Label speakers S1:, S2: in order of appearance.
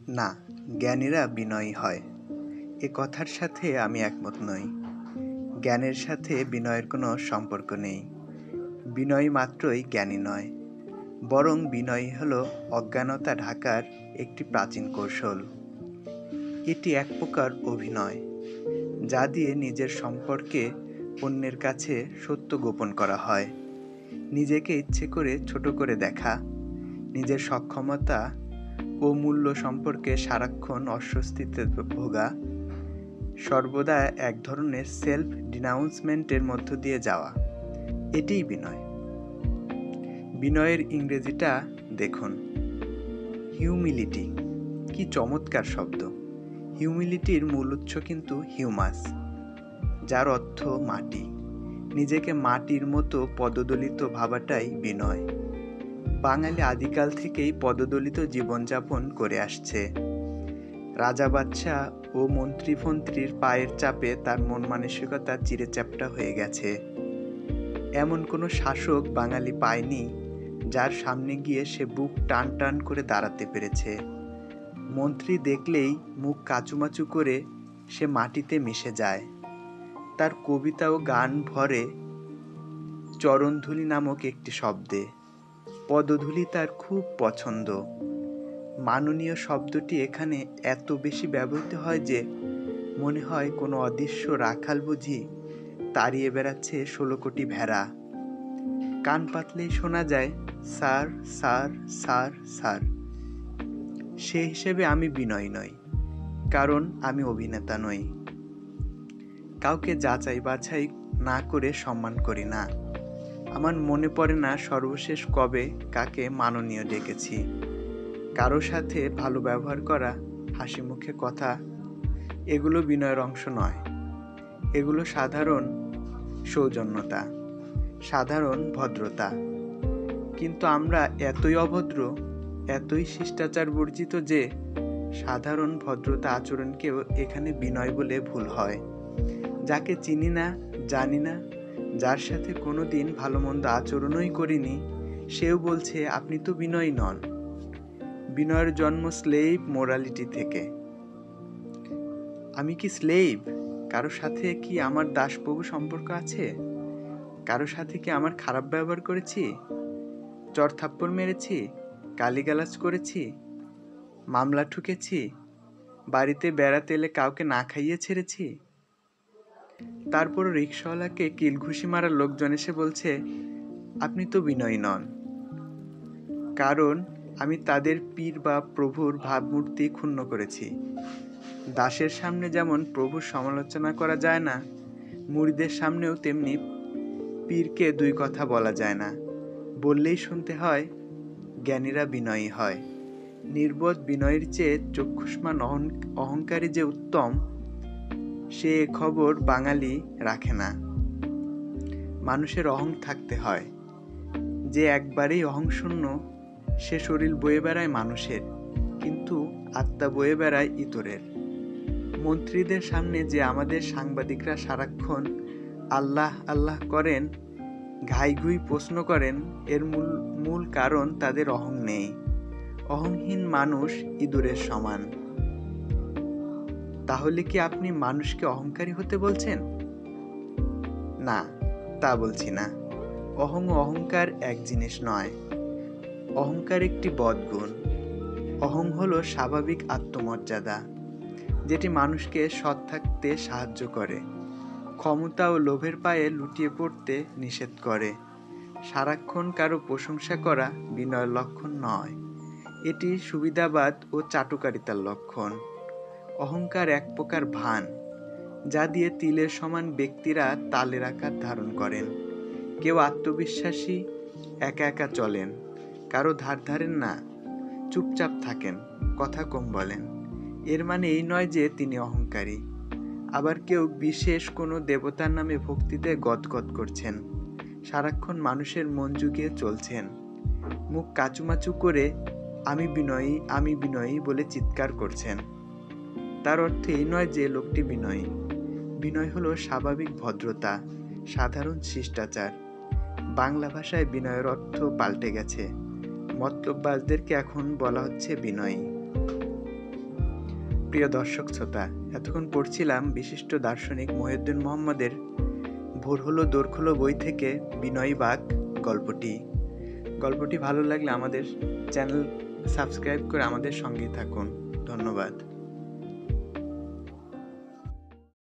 S1: না, জ্ঞানীরা বিনয়ী হয়, এ কথার সাথে আমি একমত নই। জ্ঞানের সাথে বিনয়ের কোনো সম্পর্ক নেই। বিনয়ী মাত্রই জ্ঞানী নয়, বরং বিনয়ী হল অজ্ঞানতা ঢাকার একটি প্রাচীন কৌশল। এটি এক প্রকার অভিনয়, যা দিয়ে নিজের সম্পর্কে অন্যের কাছে সত্য গোপন করা হয়। নিজেকে ইচ্ছে করে ছোট করে দেখা, নিজের সক্ষমতা ও মূল্য সম্পর্কে সারাক্ষণ অস্বস্তিতে ভোগা, সর্বদা এক ধরনের সেলফ ডিনাউন্সমেন্টের মধ্য দিয়ে যাওয়া, এটিই বিনয়। বিনয়ের ইংরেজিটা দেখুন, হিউমিলিটি। কি চমৎকার শব্দ! হিউমিলিটির মূল উৎস কিন্তু হিউমাস, যার অর্থ মাটি। নিজেকে মাটির মতো পদদলিত ভাবাটাই বিনয়। বাঙালি আদিকাল থেকেই পদদলিত জীবনযাপন করে আসছে। রাজা বাদশাহ ও মন্ত্রীফন্ত্রীর পায়ের চাপে তার মন মানসিকতা চিরেচ্যাপ্টা হয়ে গেছে। এমন কোনো শাসক বাঙালি পায়নি যার সামনে গিয়ে সে বুক টান টান করে দাঁড়াতে পেরেছে। মন্ত্রী দেখলেই মুখ কাচুমাচু করে সে মাটিতে মিশে যায়। তার কবিতা ও গান ভরে চরণধূলি নামক একটি শব্দে। পদধূলি তার খুব পছন্দ। মাননীয় শব্দটি এখানে এত বেশি ব্যবহৃত হয় যে মনে হয় কোনো অদৃশ্য রাখাল বুঝি তাড়িয়ে বেড়াচ্ছে 16 কোটি ভেড়া। কান পাতলেই শোনা যায় স্যার স্যার স্যার স্যার। সে হিসেবে আমি বিনয়ী নই, কারণ আমি অভিনেতা নই। কাউকে যাচাই বাছাই না করে সম্মান করি না। আমার মনে পড়ে না সর্বশেষ কবে কাকে মাননীয় ডেকেছি। কারো সাথে ভালো ব্যবহার করা, হাসি মুখে কথা, এগুলো বিনয়ের অংশ নয়। এগুলো সাধারণ সৌজন্যতা, সাধারণ ভদ্রতা। কিন্তু আমরা এতই অভদ্র, এতই শিষ্টাচার বর্জিত যে সাধারণ ভদ্রতা আচরণকেও এখানে বিনয় বলে ভুল হয়। যাকে চিনি না, জানি না, যার সাথে কোনোদিন ভালো মন্দ আচরণই করিনি, সেও বলছে আপনি তো বিনয়ী নন। বিনয়ের জন্ম স্লেভ মোরালিটি থেকে। আমি কি স্লেভ? কারো সাথে কি আমার দাসপ্রভু সম্পর্ক আছে? কারো সাথে কি আমার খারাপ ব্যবহার করেছি? চড়-থাপ্পড় মেরেছি? গালিগালাজ করেছি? মামলা ঠুকেছি? বাড়িতে বেড়াতে এলে কাউকে না খাইয়ে ছেড়েছি? তারপরও রিকশাওয়ালাকে কিলঘুষি মারা লোকজন এসে বলছে আপনি তো বিনয়ী নন। কারণ আমি তাদের পীর বা প্রভুর ভাবমূর্তি ক্ষুণ্ণ করেছি। দাসের সামনে যেমন প্রভুর সমালোচনা করা যায় না, মুরিদের সামনেও তেমনি পীরকে দুই কথা বলা যায় না। বললেই শুনতে হয়। জ্ঞানীরা বিনয়ী হয়। নির্বোধ বিনয়ের চেয়ে চক্ষুষ্মান অহংকারী যে উত্তম, সে খবর বাঙালি রাখে না। মানুষের অহং থাকতে হয়। যে একবারেই অহংশূন্য, সে শরীর বয়ে বেড়ায় মানুষের, কিন্তু আত্মা বয়ে বেড়ায় ইতরের। মন্ত্রীদের সামনে যে আমাদের সাংবাদিকরা সারাক্ষণ আল্লাহ আল্লাহ করেন, ঘাইঘুই প্রশ্ন করেন, এর মূল কারণ তাদের অহং নেই। অহংহীন মানুষ ইঁদুরের সমান। তাহলে কি আপনি মানুষকে অহংকারী হতে বলছেন? না, তা বলছি না। অহং ও অহংকার এক জিনিস নয়। অহংকার একটি বদগুণ। অহং হলো স্বাভাবিক আত্মমর্যাদা, যেটি মানুষকে সৎ থাকতে সাহায্য করে, ক্ষমতা ও লোভের পায়ে লুটিয়ে পড়তে নিষেধ করে। সারাক্ষণ কারো প্রশংসা করা বিনয়ের লক্ষণ নয়, এটি সুবিধাবাদ ও চাটুকারিতার লক্ষণ। অহংকার এক প্রকার ভান, যা দিয়ে তিলের সমান ব্যক্তিরা তালের আকার ধারণ করেন। কেউ আত্মবিশ্বাসী, একা একা চলেন, কারো ধার ধারেন না, চুপচাপ থাকেন, কথা কম বলেন। এর মানে এই নয় যে তিনি অহংকারী। আবার কেউ বিশেষ কোনো দেবতার নামে ভক্তিতে গদগদ করছেন, সারাক্ষণ মানুষের মন জুগিয়ে চলছেন, মুখ কাচুমাচু করে আমি বিনয়ী আমি বিনয়ী বলে চিৎকার করছেন। তার অর্থ এই নয় যে লোকটি বিনয়ী। বিনয় হলো স্বাভাবিক ভদ্রতা, সাধারণ শিষ্টাচার। বাংলা ভাষায় বিনয়ের অর্থ পাল্টে গেছে। মতলববাজদেরকে এখন বলা হচ্ছে বিনয়ী। প্রিয় দর্শক শ্রোতা, এতক্ষণ পড়ছিলাম বিশিষ্ট দার্শনিক মহিউদ্দিন মোহাম্মদের ভোর হলো দোর খোলো বই থেকে বিনয়ী বাঘ গল্পটি ভালো লাগলে আমাদের চ্যানেল সাবস্ক্রাইব করে আমাদের সঙ্গেই থাকুন। ধন্যবাদ।